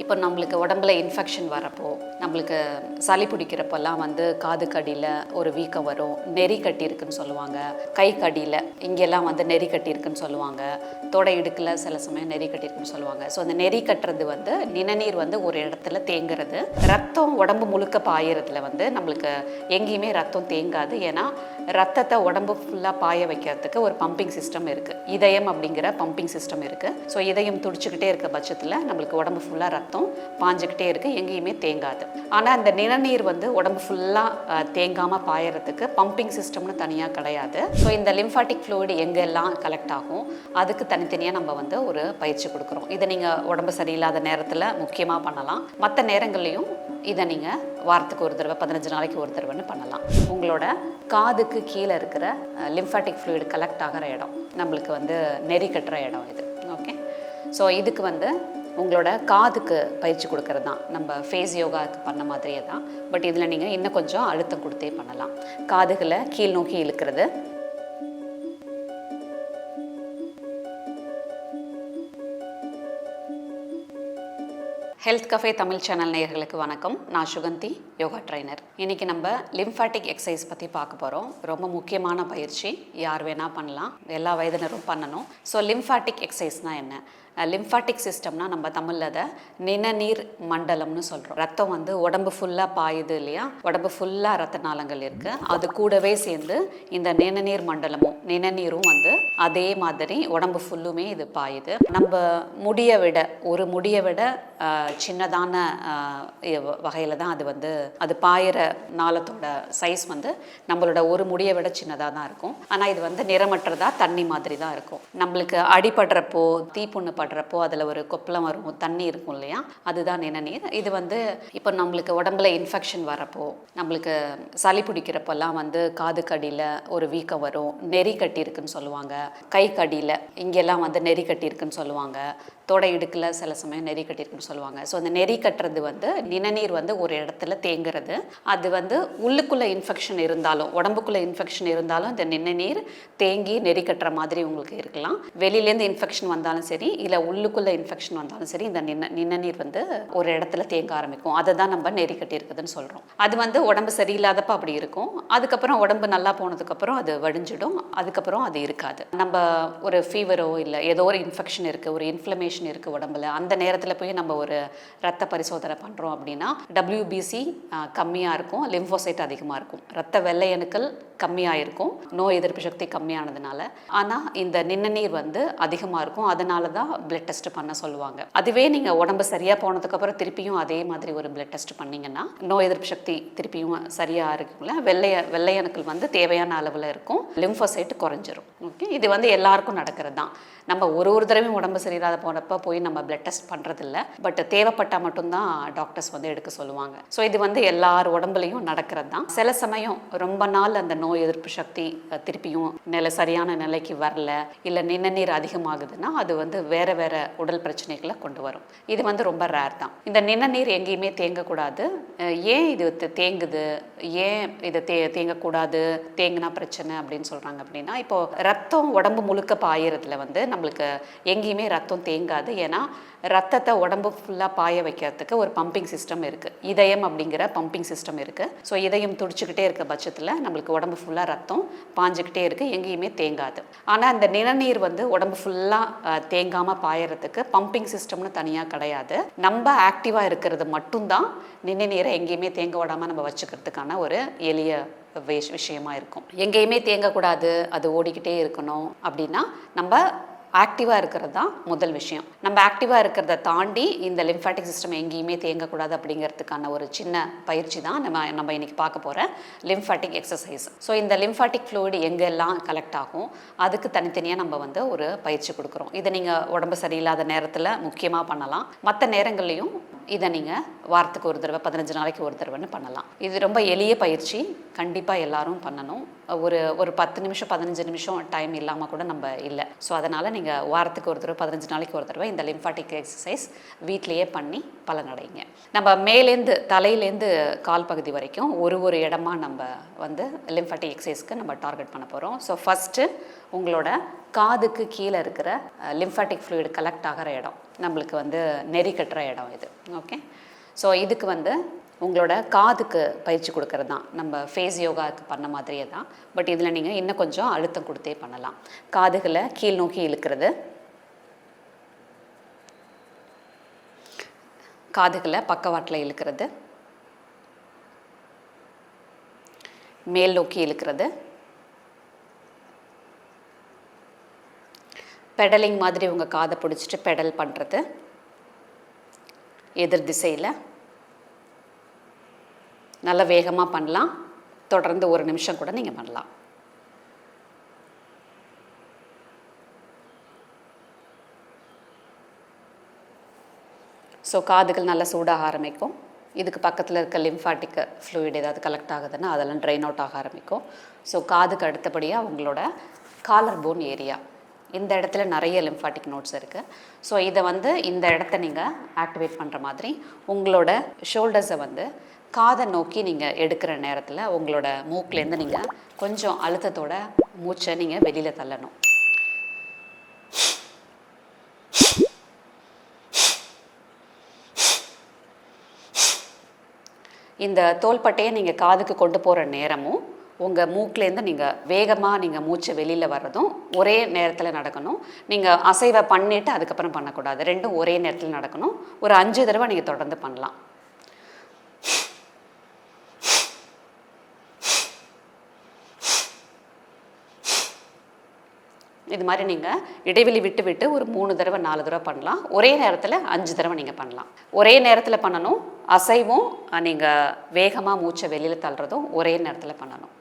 இப்போ நம்மளுக்கு உடம்புல இன்ஃபெக்ஷன் வரப்போ, நம்மளுக்கு சளி பிடிக்கிறப்பெல்லாம் காது கடியில் ஒரு வீக்கம் வரும், நெறி கட்டியிருக்குன்னு சொல்லுவாங்க. கை கடியில் இங்கெல்லாம் நெறி கட்டியிருக்குன்னு சொல்லுவாங்க. தொடை இடுக்கில் சில சமயம் நெறி கட்டியிருக்குன்னு சொல்லுவாங்க. ஸோ அந்த நெறி கட்டுறது நிணநீர் ஒரு இடத்துல தேங்குறது. ரத்தம் உடம்பு முழுக்க பாயறதுல நம்மளுக்கு எங்கேயுமே ரத்தம் தேங்காது. ஏன்னா ரத்தத்தை உடம்பு ஃபுல்லாக பாய வைக்கிறதுக்கு ஒரு பம்பிங் சிஸ்டம் இருக்குது. இதயம் அப்படிங்கிற பம்பிங் சிஸ்டம் இருக்குது. ஸோ இதயம் துடிச்சுக்கிட்டே இருக்க பட்சத்தில் நம்மளுக்கு உடம்பு ஃபுல்லாக ரத்தம் பாஞ்சிக்கிட்டே இருக்குது, எங்கேயுமே தேங்காது. ஆனால் இந்த நிணநீர் உடம்பு ஃபுல்லாக தேங்காமல் பாயறதுக்கு பம்பிங் சிஸ்டம்னு தனியாக கிடையாது. ஸோ இந்த லிம்ஃபாட்டிக் ஃப்ளூயிட் எங்கெல்லாம் கலெக்ட் ஆகும் அதுக்கு தனித்தனியாக நம்ம ஒரு பயிற்சி கொடுக்குறோம். இதை நீங்கள் உடம்பு சரியில்லாத நேரத்தில் முக்கியமாக பண்ணலாம். மற்ற நேரங்கள்லையும் இதை நீங்கள் வாரத்துக்கு ஒரு தடவை, 15 நாளைக்கு ஒரு தடவைன்னு பண்ணலாம். உங்களோட காதுக்கு கீழே இருக்கிற லிம்ஃபாட்டிக் ஃப்ளூயிட் கலெக்ட் ஆகிற இடம், நம்மளுக்கு நெறி கட்டுற இடம் இது. ஓகே, ஸோ இதுக்கு உங்களோட காதுக்கு பயிற்சி கொடுக்கறது தான் நம்ம ஃபேஸ் யோகாவுக்கு பண்ண மாதிரியே தான். பட் இதில் நீங்கள் இன்னும் கொஞ்சம் அழுத்தம் கொடுத்தே பண்ணலாம். காதுகளை கீழ் நோக்கி இழுக்கிறது. ஹெல்த் கஃபே தமிழ் சேனல் நேயர்களுக்கு வணக்கம். நான் சுகந்தி, யோகா ட்ரைனர். இன்றைக்கி நம்ம லிம்ஃபாட்டிக் எக்ஸசைஸ் பற்றி பார்க்க போகிறோம். ரொம்ப முக்கியமான பயிற்சி, யார் வேணால் பண்ணலாம், எல்லா வயதினரும் பண்ணணும். ஸோ லிம்ஃபாட்டிக் எக்ஸசைஸ்னால் என்ன? லிம்ஃபாட்டிக் சிஸ்டம்னா நம்ம தமிழில் அதை நிணநீர் மண்டலம்னு சொல்கிறோம். ரத்தம் உடம்பு ஃபுல்லாக பாயுது இல்லையா, உடம்பு ஃபுல்லாக ரத்த நாளங்கள் இருக்குது. அது கூடவே சேர்ந்து இந்த நிணநீர் மண்டலமும் நிணநீரும் அதே மாதிரி உடம்பு ஃபுல்லுமே இது பாயுது. நம்ம முடியை விட ஒரு முடியை விட சின்னதான வகையில் தான் அது பாயிற நாளத்தோட சைஸ் நம்மளோட ஒரு முடியை விட சின்னதாக தான் இருக்கும். ஆனால் இது நிறமற்றதாக தண்ணி மாதிரி தான் இருக்கும். நம்மளுக்கு அடிபடுறப்போ, தீப்புண்ணு படுறப்போ அதில் ஒரு கொப்பளம் வரும், தண்ணி இருக்கும் இல்லையா, அதுதான் நிணநீர். இது இப்போ நம்மளுக்கு உடம்புல இன்ஃபெக்ஷன் வரப்போ, நம்மளுக்கு சளி பிடிக்கிறப்பெல்லாம் காது கடியில் ஒரு வீக்கம் வரும், நெறி கட்டியிருக்குன்னு சொல்லுவாங்க. கை கடியில் இங்கெல்லாம் நெறி கட்டியிருக்குன்னு சொல்லுவாங்க. தொடை இடுக்கில் சில சமயம் நெறி கட்டியிருக்குன்னு சொல்லுவாங்க. ஸோ அந்த நெறி கட்டுறது நிணநீர் ஒரு இடத்துல தேங்குறது. அது உள்ளுக்குள்ளே இன்ஃபெக்ஷன் இருந்தாலும், உடம்புக்குள்ளே இன்ஃபெக்ஷன் இருந்தாலும் இந்த நிணநீர் தேங்கி நெறி கட்டுற மாதிரி உங்களுக்கு இருக்கலாம். வெளியிலேருந்து இன்ஃபெக்ஷன் வந்தாலும் சரி, இல்லை உள்ளுக்குள்ளே இன்ஃபெக்ஷன் வந்தாலும் சரி, இந்த நிணநீர் ஒரு இடத்துல தேங்க ஆரம்பிக்கும். அதை தான் நம்ம நெறி கட்டியிருக்குதுன்னு சொல்கிறோம். அது உடம்பு சரியில்லாதப்ப அப்படி இருக்கும். அதுக்கப்புறம் உடம்பு நல்லா போனதுக்கப்புறம் அது வடிஞ்சிடும். அதுக்கப்புறம் அது இருக்காது. நம்ம ஒரு ஃபீவரோ இல்லை ஏதோ ஒரு இன்ஃபெக்ஷன் இருக்குது, ஒரு இன்ஃப்ளமேஷன் இருக்குது உடம்புல, அந்த நேரத்தில் போய் நம்ம ஒரு ரத்த பரிசோதனை பண்ணுறோம் அப்படின்னா WBC கம்மியாக இருக்கும், லிம்போசைட் அதிகமாக இருக்கும், ரத்த வெள்ளை அணுக்கள் கம்மியாக இருக்கும், நோய் எதிர்ப்பு சக்தி கம்மியானதுனால. ஆனால் இந்த நிணநீர் அதிகமாக இருக்கும். அதனால தான் பிளட் டெஸ்ட் பண்ண சொல்லுவாங்க. அதுவே நீங்கள் உடம்பு சரியாக போனதுக்கப்புறம் திருப்பியும் அதே மாதிரி ஒரு பிளட் டெஸ்ட் பண்ணிங்கன்னா நோய் எதிர்ப்பு சக்தி திருப்பியும் சரியாக இருக்குங்கள, வெள்ளை அணுக்கள் தேவையான அளவில் இருக்கும், லிம்போசைட் குறைஞ்சிரும். ஓகே, இது எல்லாருக்கும் நடக்கிறது தான். நம்ம ஒரு தடவையும் உடம்பு சரியில்லாத போனப்போ போய் நம்ம பிளட் டெஸ்ட் பண்ணுறதில்ல. பட் தேவைப்பட்டால் மட்டும்தான் டாக்டர்ஸ் எடுக்க சொல்லுவாங்க. ஸோ இது எல்லார் உடம்புலையும் நடக்கிறது தான். சில சமயம் ரொம்ப நாள் அந்த நோய் எதிர்ப்பு சக்தி திருப்பியும் சரியான நிலைக்கு வரல, இல்லை நிணநீர் அதிகமாகுதுன்னா அது வேற வேற உடல் பிரச்சனைகளை கொண்டு வரும். இது ரொம்ப ரேர் தான். இந்த நிணநீர் எங்கேயுமே தேங்கக்கூடாது. ஏன் இது தேங்குது, ஏன் இது தேங்கக்கூடாது, தேங்கினா பிரச்சனை அப்படின்னு சொல்கிறாங்க அப்படின்னா, இப்போ ரத்தம் உடம்பு முழுக்க பாயறதுல நம்மளுக்கு எங்கேயுமே ரத்தம் தேங்காது. ஏன்னா ரத்தத்தை உடம்பு ஃபுல்லாக பாய வைக்கிறதுக்கு ஒரு பம்பிங் சிஸ்டம் இருக்குது. இதயம் அப்படிங்கிற பம்பிங் சிஸ்டம் இருக்குது. ஸோ இதயம் துடிச்சுக்கிட்டே இருக்க பட்சத்தில் நம்மளுக்கு உடம்பு ஃபுல்லாக ரத்தம் பாஞ்சிக்கிட்டே இருக்குது, எங்கேயுமே தேங்காது. ஆனால் இந்த நிணநீர் உடம்பு ஃபுல்லாக தேங்காமல் பாயறதுக்கு பம்பிங் சிஸ்டம்னு தனியாக கிடையாது. நம்ம ஆக்டிவாக இருக்கிறது மட்டும்தான் நிணநீரை எங்கேயுமே தேங்க விடாமல் நம்ம வச்சுக்கிறதுக்கான ஒரு எளிய விஷயமா இருக்கும். எங்கேயுமே தேங்கக்கூடாது, அது ஓடிக்கிட்டே இருக்கணும் அப்படின்னா நம்ம ஆக்டிவாக இருக்கிறது தான் முதல் விஷயம். நம்ம ஆக்டிவாக இருக்கிறத தாண்டி இந்த லிம்ஃபாட்டிக் சிஸ்டம் எங்கேயுமே தேங்கக்கூடாது அப்படிங்கிறதுக்கான ஒரு சின்ன பயிற்சி தான் நம்ம இன்னைக்கு பார்க்க போகிற லிம்ஃபாட்டிக் எக்ஸசைஸ். ஸோ இந்த லிம்ஃபாட்டிக் ஃப்ளூயிட் எங்கெல்லாம் கலெக்ட் ஆகும் அதுக்கு தனித்தனியாக நம்ம ஒரு பயிற்சி கொடுக்குறோம். இதை நீங்கள் உடம்பு சரியில்லாத நேரத்தில் முக்கியமாக பண்ணலாம். மற்ற நேரங்கள்லையும் இதை நீங்கள் வாரத்துக்கு ஒரு தடவை, 15 நாளைக்கு ஒரு தடவைன்னு பண்ணலாம். இது ரொம்ப எளிய பயிற்சி, கண்டிப்பாக எல்லாரும் பண்ணணும். ஒரு 10 நிமிஷம் 15 நிமிஷம் டைம் இல்லாமல் கூட நம்ம இல்லை. ஸோ அதனால் நீங்கள் வாரத்துக்கு ஒரு தடவை, 15 நாளைக்கு ஒரு தடவை இந்த லிம்ஃபாட்டிக் எக்ஸசைஸ் வீட்டிலையே பண்ணி பலனடைங்க. நம்ம மேலேருந்து தலையிலேருந்து கால் பகுதி வரைக்கும் ஒரு இடமா நம்ம லிம்ஃபாட்டிக் எக்ஸசைஸ்க்கு நம்ம டார்கெட் பண்ண போகிறோம். ஸோ ஃபஸ்ட்டு உங்களோட காதுக்கு கீழே இருக்கிற லிம்ஃபாட்டிக் ஃப்ளூயிட் கலெக்ட் ஆகிற இடம், நம்மளுக்கு வந்து நெறி கட்டுற இடம் இது. ஓகே, ஸோ இதுக்கு வந்து உங்களோட காதுக்கு பயிற்சி கொடுக்கறது தான், நம்ம ஃபேஸ் யோகாவுக்கு பண்ண மாதிரியே தான். பட் இதில் நீங்கள் இன்னும் கொஞ்சம் அழுத்தம் கொடுத்தே பண்ணலாம். காதுகளை கீழ் நோக்கி இழுக்கிறது, காதுகளை பக்கவாட்டில் இழுக்கிறது, மேல் நோக்கி இழுக்கிறது, பெடலிங் மாதிரி உங்கள் காதை பிடிச்சிட்டு பெடல் பண்ணுறது, எதிர் திசையில் நல்லா வேகமாக பண்ணலாம். தொடர்ந்து 1 நிமிஷம் கூட நீங்கள் பண்ணலாம். ஸோ காதுகள் நல்லா சூடாக ஆரம்பிக்கும். இதுக்கு பக்கத்தில் இருக்க லிம்ஃபாட்டிக் ஃப்ளூயிட் ஏதாவது கலெக்ட் ஆகுதுன்னா அதெல்லாம் ட்ரைன் அவுட் ஆக ஆரம்பிக்கும். ஸோ காதுக்கு அடுத்தபடியாக உங்களோட காலர் போன் ஏரியா, இந்த இடத்துல நிறைய லிம்ஃபாட்டிக் நோட்ஸ் இருக்குது. ஸோ இதை வந்து இந்த இடத்த நீங்கள் ஆக்டிவேட் பண்ணுற மாதிரி உங்களோட ஷோல்டர்ஸை வந்து காதை நோக்கி நீங்கள் எடுக்கிற நேரத்தில் உங்களோட மூக்கிலேருந்து நீங்கள் கொஞ்சம் அழுத்தத்தோட மூச்சை நீங்கள் வெளியில் தள்ளணும். இந்த தோள்பட்டையை நீங்கள் காதுக்கு கொண்டு போகிற நேரமும் உங்கள் மூக்கிலேருந்து நீங்கள் வேகமாக நீங்கள் மூச்சை வெளியில் வர்றதும் ஒரே நேரத்தில் நடக்கணும். நீங்கள் அசைவை பண்ணிவிட்டு அதுக்கப்புறம் பண்ணக்கூடாது, ரெண்டும் ஒரே நேரத்தில் நடக்கணும். ஒரு 5 தடவை நீங்கள் தொடர்ந்து பண்ணலாம். இது மாதிரி நீங்கள் இடைவெளி விட்டு விட்டு ஒரு 3 தடவை 4 தடவை பண்ணலாம். ஒரே நேரத்தில் 5 தடவை நீங்கள் பண்ணலாம். ஒரே நேரத்தில் பண்ணணும். அசைவும் நீங்கள் வேகமாக மூச்சை வெளியில் தள்ளுறதும் ஒரே நேரத்தில் பண்ணணும்.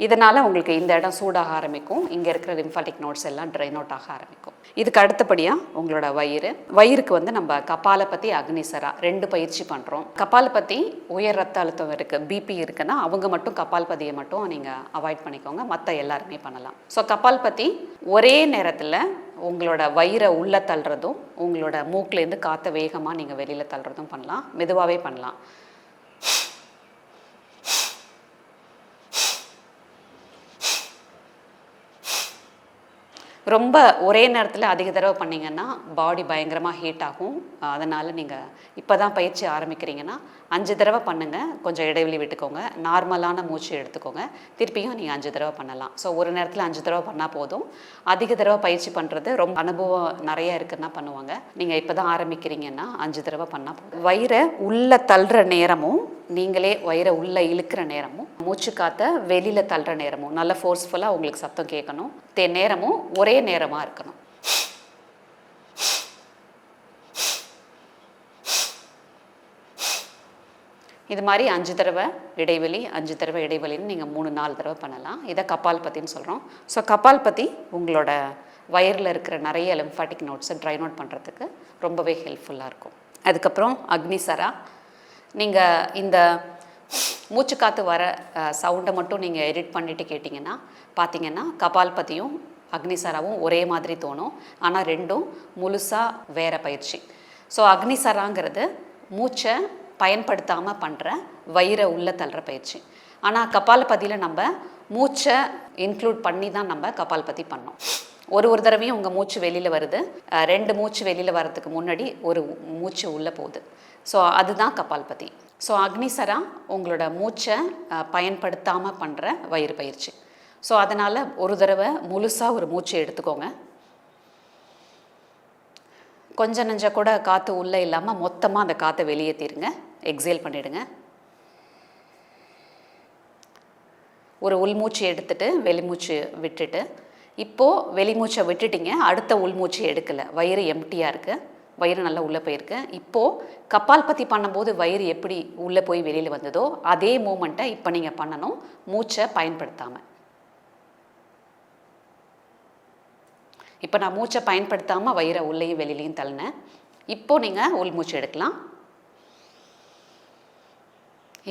இதனால் உங்களுக்கு இந்த இடம் சூடாக ஆரம்பிக்கும். இங்கே இருக்கிற லிம்ஃபாட்டிக் நோட்ஸ் எல்லாம் ட்ரைன் அவுட் ஆக ஆரம்பிக்கும். இதுக்கு அடுத்தபடியாக உங்களோட வயிறுக்கு வந்து நம்ம கபாலபதி, அக்னிசரா 2 பயிற்சி பண்ணுறோம். கபாலபதி உயர் ரத்த அழுத்தம் இருக்குது, பிபி இருக்குன்னா அவங்க மட்டும் கபால்பதியை மட்டும் நீங்கள் அவாய்ட் பண்ணிக்கோங்க. மற்ற எல்லாருமே பண்ணலாம். ஸோ கபால்பதி ஒரே நேரத்தில் உங்களோட வயிறை உள்ளே தள்ளுறதும் உங்களோட மூக்கிலேருந்து காற்றை வேகமாக நீங்கள் வெளியில் தள்ளுறதும் பண்ணலாம். மெதுவாகவே பண்ணலாம். ரொம்ப ஒரே நேரத்தில் அதிக தடவை பண்ணிங்கன்னா பாடி பயங்கரமாக ஹீட் ஆகும். அதனால் நீங்கள் இப்போ தான் பயிற்சி ஆரம்பிக்கிறீங்கன்னா 5 தடவை பண்ணுங்கள். கொஞ்சம் இடைவெளி விட்டுக்கோங்க. நார்மலான மூச்சு எடுத்துக்கோங்க. திருப்பியும் நீங்கள் 5 தடவை பண்ணலாம். ஸோ ஒரு நேரத்தில் 5 தடவை பண்ணால் போதும். அதிக தடவை பயிற்சி பண்ணுறது ரொம்ப அனுபவம் நிறைய இருக்குன்னா பண்ணுவாங்க. நீங்கள் இப்போ தான் ஆரம்பிக்கிறீங்கன்னா 5 தடவை பண்ணால் போதும். வயிறை உள்ளே தள்ளுற நேரமும் நீங்களே வயிறை உள்ளே இழுக்கிற நேரமும் மூச்சு காற்றை வெளியில் தள்ளுற நேரமும் நல்ல ஃபோர்ஸ்ஃபுல்லாக உங்களுக்கு சத்தம் கேட்கணும். நேரமும் ஒரே நேரமாக இருக்கணும். இது மாதிரி 5 தடவை இடைவெளி 5 தடவை இடைவெளின்னு நீங்கள் 3-4 தடவை பண்ணலாம். இதை கபால்பதின்னு சொல்கிறோம். ஸோ கபால்பதி உங்களோட வயிறில் இருக்கிற நிறைய லிம்ஃபாட்டிக் நோட்ஸை ட்ரைன் அவுட் பண்ணுறதுக்கு ரொம்பவே ஹெல்ப்ஃபுல்லாக இருக்கும். அதுக்கப்புறம் அக்னிசரா, நீங்கள் இந்த மூச்சு காற்று வர சவுண்டை மட்டும் நீங்கள் எடிட் பண்ணிவிட்டு கேட்டிங்கன்னா பார்த்தீங்கன்னா கபால்பதியும் அக்னிசராவும் ஒரே மாதிரி தோணும். ஆனால் ரெண்டும் முழுசாக வேறு பயிற்சி. ஸோ அக்னிசராங்கிறது மூச்சை பயன்படுத்தாமல் பண்ணுற வயிறை உள்ள தள்ளுற பயிற்சி. ஆனால் கபாலபதியில் நம்ம மூச்சை இன்க்ளூட் பண்ணி தான் நம்ம கபால்பதி பண்ணோம். ஒரு தடவையும் உங்கள் மூச்சு வெளியில் வருது, 2 மூச்சு வெளியில் வர்றதுக்கு முன்னாடி ஒரு மூச்சு உள்ளே போகுது. ஸோ அதுதான் கபால்பதி. ஸோ அக்னிசரா உங்களோட மூச்சை பயன்படுத்தாமல் பண்ணுற வயிறு பயிற்சி. ஸோ அதனால் ஒரு தடவை முழுசாக ஒரு மூச்சு எடுத்துக்கோங்க. கொஞ்சம் நெஞ்ச கூட காற்று உள்ளே இல்லாமல் மொத்தமாக அந்த காற்றை வெளியேற்றிடுங்க. எக்ஸேல் பண்ணிவிடுங்க. ஒரு உள்மூச்சு எடுத்துட்டு வெளிமூச்சு விட்டுட்டு, இப்போது வெளிமூச்சை விட்டுட்டிங்க, அடுத்த உள்மூச்சு எடுக்கலை, வயிறு எம்டியாக இருக்குது, வயிறு நல்லா உள்ளே போயிருக்கு. இப்போது கபால்பதி பண்ணும்போது வயிறு எப்படி உள்ளே போய் வெளியில் வந்ததோ அதே மூமெண்ட்டை இப்போ நீங்கள் பண்ணணும், மூச்சை பயன்படுத்தாமல். இப்போ நான் மூச்சை பயன்படுத்தாமல் வயிறை உள்ளேயும் வெளியிலையும் தள்ளினேன். இப்போது நீங்கள் உள்மூச்சு எடுக்கலாம்.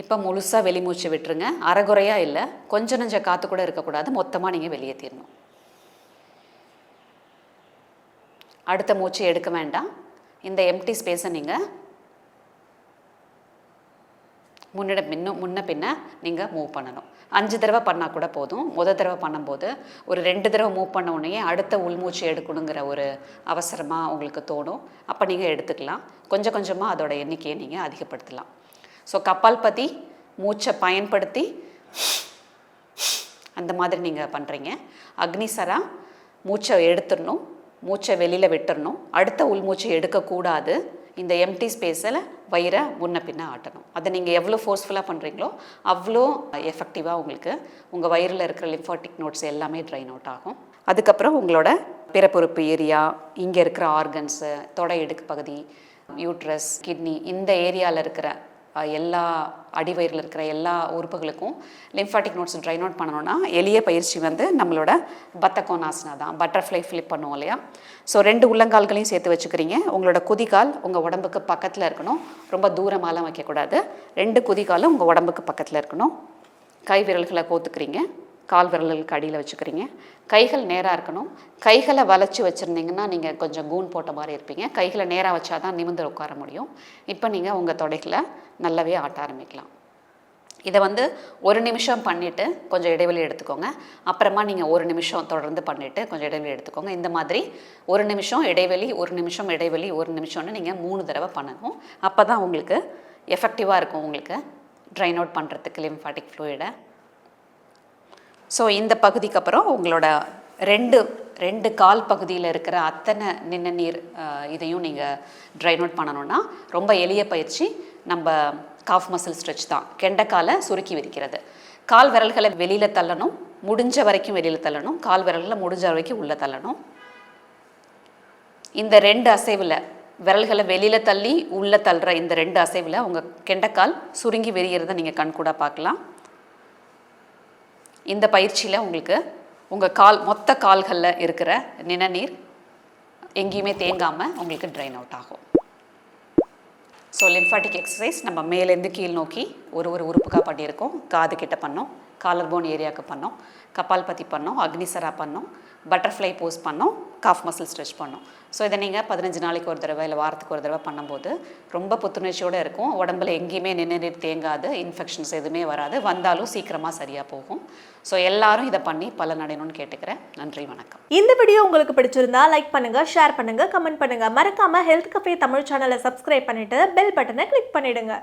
இப்போ முழுசாக வெளிமூச்சு விட்டுருங்க. அரைகுறையாக இல்லை, கொஞ்சம் நெஞ்ச காற்று கூட இருக்கக்கூடாது, மொத்தமாக நீங்கள் வெளியேற்றிடணும். அடுத்த மூச்சு எடுக்க வேண்டாம். இந்த எம்டி ஸ்பேஸை நீங்கள் முன்ன பின்ன நீங்கள் மூவ் பண்ணணும். 5 தடவை பண்ணால் கூட போதும். தடவை பண்ணும்போது ஒரு 2 தடவை மூவ் பண்ண உடனே அடுத்த உள்மூச்சு எடுக்கணுங்கிற ஒரு அவசரமாக உங்களுக்கு தோணும். அப்போ நீங்கள் எடுத்துக்கலாம். கொஞ்சம் கொஞ்சமாக அதோட எண்ணிக்கையை நீங்கள் அதிகப்படுத்தலாம். ஸோ கபால்பதி மூச்சை பயன்படுத்தி அந்த மாதிரி நீங்கள் பண்ணுறீங்க. அக்னிசரா மூச்சை எடுத்துடணும், மூச்சை வெளியில் விட்டுறணும், அடுத்த உள்மூச்சை எடுக்கக்கூடாது. இந்த எம்டி ஸ்பேஸில் வயிறை முன்ன பின்ன ஆட்டணும். அதை நீங்கள் எவ்வளோ ஃபோர்ஸ்ஃபுல்லாக பண்ணுறீங்களோ அவ்வளோ எஃபெக்டிவாக உங்களுக்கு உங்கள் வயிறில் இருக்கிற லிம்ஃபாட்டிக் நோட்ஸ் எல்லாமே ட்ரைன் அவுட் ஆகும். அதுக்கப்புறம் உங்களோட பிறப்புறுப்பு ஏரியா, இங்கே இருக்கிற ஆர்கன்ஸு, தொடை இடுக்கு பகுதி, யூட்ரஸ், கிட்னி, இந்த ஏரியாவில் இருக்கிற எல்லா அடிவயிறில் இருக்கிற எல்லா உறுப்புகளுக்கும் லிம்ஃபாட்டிக் நோட்ஸ் ட்ரைன் அவுட் பண்ணணும்னா எளிய பயிற்சி நம்மளோட பத்தகோனாசனா தான். பட்டர்ஃப்ளை ஃப்ளிப் பண்ணுவோம் இல்லையா? ஸோ 2 உள்ளங்கால்களையும் சேர்த்து வச்சுக்கிறீங்க. உங்களோட குதிகால் உங்கள் உடம்புக்கு பக்கத்தில் இருக்கணும், ரொம்ப தூரமாலாம் வைக்கக்கூடாது. 2 குதிகாலும் உங்கள் உடம்புக்கு பக்கத்தில் இருக்கணும். கை விரல்களை கோத்துக்கிறீங்க, கால் விரல்களுக்கு அடியில் வச்சுக்கிறீங்க. கைகள் நேராக இருக்கணும். கைகளை வளைச்சி வச்சுருந்தீங்கன்னா நீங்கள் கொஞ்சம் கூன் போட்ட மாதிரி இருப்பீங்க. கைகளை நேராக வச்சா தான் நிமிர்ந்து உட்கார முடியும். இப்போ நீங்கள் உங்கள் தொடைகளை நல்லாவே ஆட்ட ஆரம்பிக்கலாம். இதை 1 நிமிஷம் பண்ணிவிட்டு கொஞ்சம் இடைவெளி எடுத்துக்கோங்க. அப்புறமா நீங்கள் 1 நிமிஷம் தொடர்ந்து பண்ணிவிட்டு கொஞ்சம் இடைவெளி எடுத்துக்கோங்க. இந்த மாதிரி 1 நிமிஷம் இடைவெளி, 1 நிமிஷம் இடைவெளி, 1 நிமிஷம்னு நீங்கள் 3 தடவை பண்ணணும். அப்போ தான் உங்களுக்கு எஃபெக்டிவாக இருக்கும், உங்களுக்கு ட்ரைன் அவுட் பண்ணுறதுக்கு லிம்ஃபாட்டிக் ஃப்ளூயிடை. ஸோ இந்த பகுதிக்கு அப்புறம் உங்களோட ரெண்டு கால் பகுதியில் இருக்கிற அத்தனை நிணநீர் இதையும் நீங்கள் ட்ரைன் அவுட் பண்ணணுன்னா ரொம்ப எளிய பயிற்சி. நம்ம காஃப் மசில் ஸ்ட்ரெச் தான். கெண்டைக்காலை சுருக்கி விரிக்கிறது. கால் விரல்களை வெளியில் தள்ளணும், முடிஞ்ச வரைக்கும் வெளியில் தள்ளணும். கால் விரல்களை முடிஞ்ச வரைக்கும் உள்ளே தள்ளணும். இந்த 2 அசைவில், விரல்களை வெளியில் தள்ளி உள்ளே தள்ளுற இந்த 2 அசைவில் உங்கள் கெண்டைக்கால் சுருங்கி விரிகிறத நீங்கள் கண்கூட பார்க்கலாம். இந்த பயிற்சியில் உங்களுக்கு உங்கள் மொத்த கால்களில் இருக்கிற நிணநீர் எங்கேயுமே தேங்காமல் உங்களுக்கு ட்ரைன் அவுட் ஆகும். ஸோ லிம்ஃபாட்டிக் எக்ஸசைஸ் நம்ம மேலேருந்து கீழ் நோக்கி ஒரு உறுப்புக்காக பண்ணியிருக்கோம். காது கிட்ட பண்ணோம், காலர் போன் ஏரியாவுக்கு பண்ணோம், கபால்பதி பண்ணோம், அக்னிசரா பண்ணோம், பட்டர்ஃப்ளை போஸ் பண்ணோம், காஃப் மசில் ஸ்ட்ரெச் பண்ணோம். ஸோ இதை நீங்கள் 15 நாளைக்கு ஒரு தடவை இல்லை வாரத்துக்கு ஒரு தடவை பண்ணும்போது ரொம்ப புத்துணர்ச்சியோடு இருக்கும். உடம்புல எங்கேயுமே நிணநீர் தேங்காது, இன்ஃபெக்ஷன்ஸ் எதுவுமே வராது. வந்தாலும் சீக்கிரமாக சரியாக போகும். ஸோ எல்லாரும் இதை பண்ணி பலனடையணும்னு கேட்டுக்கிறேன். நன்றி, வணக்கம். இந்த வீடியோ உங்களுக்கு பிடிச்சிருந்தா லைக் பண்ணுங்க, ஷேர் பண்ணுங்க, கமெண்ட் பண்ணுங்க. மறக்காம ஹெல்த் கஃபே தமிழ் சேனலை சப்ஸ்கிரைப் பண்ணிட்டு பெல் பட்டனை கிளிக் பண்ணிடுங்க.